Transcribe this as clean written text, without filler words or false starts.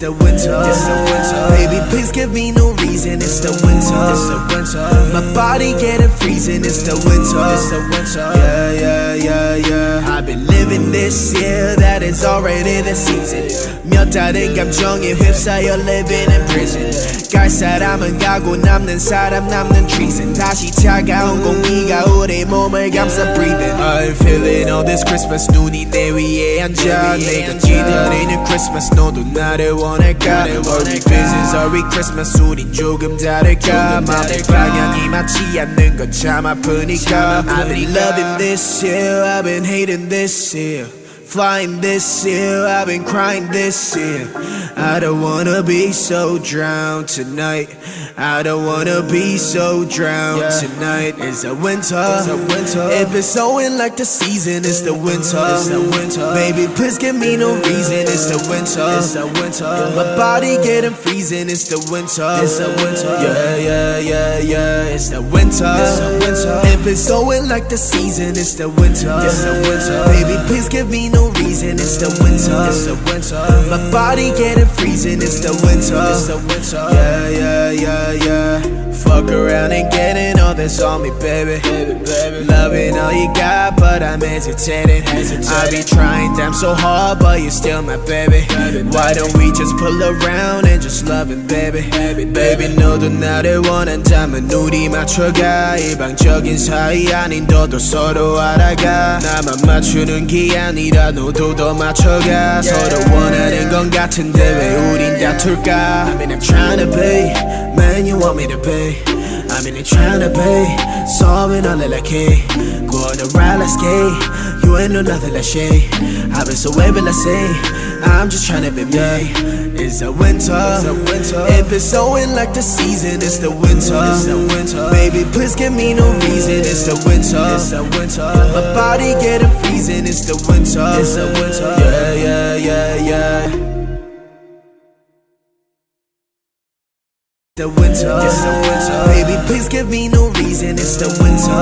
The winter, it's the winter. Baby, please give me no reason. It's the winter, it's the winter. My body getting freezing. It's the winter, it's the winter. Yeah. I've been living this year that is already the season. 몇 다른 감정에 휩싸여 living in prison. 갈 사람은 가고 남는 사람 남는 treason. 다시 차가운 공기가 우리 몸을 감싸 breathing. I'm feeling all this Christmas. 눈이 내 위에 앉아. 내가 기다리는 Christmas. 너도 나를 원할까? Are we business? Are we Christmas? 우린 조금 다를까? 마음의 방향이 맞지 않는 건 참 아프니까. I've been loving this year. I've been hating this year. Flying this year, I've been crying this year. I don't wanna be so drowned tonight. I don't wanna be so drowned tonight. It's the winter. If it's snowing like the season, it's the winter. Baby, please give me no reason. It's the winter. My body getting freezing. It's the winter. Yeah. It's the winter. If it's snowing like the season, it's the winter. Baby, please give me no reason. It's the winter. My body getting freezing. It's the winter. Yeah. Fuck around and getting all this on me, baby. Loving all you got, but I'm hesitating. I be trying damn so hard, but you're still my baby. Why don't we just pull around and just love it, baby? Baby, 너도 나를 원한다면 우리 맞춰가. 일방적인 사이 아닌 너도 서로 알아가. 나만 맞추는 게 아니라 너도 더 맞춰가. 서로 원하는 건 같은데 왜 우린 다툴까? I mean I'm tryna pay, man you want me to pay. I mean I'm tryna pay, solving all of that K. Go on the ride, let's skate. You ain't know nothing like shade. I've been so able to say, I'm just tryna be me. It's the winter. If it's snowing like the season, it's the winter. Baby, please give me no reason. It's the winter. My body getting freezing. It's the winter. Yeah. The winter. Baby, please give me no reason. It's the winter.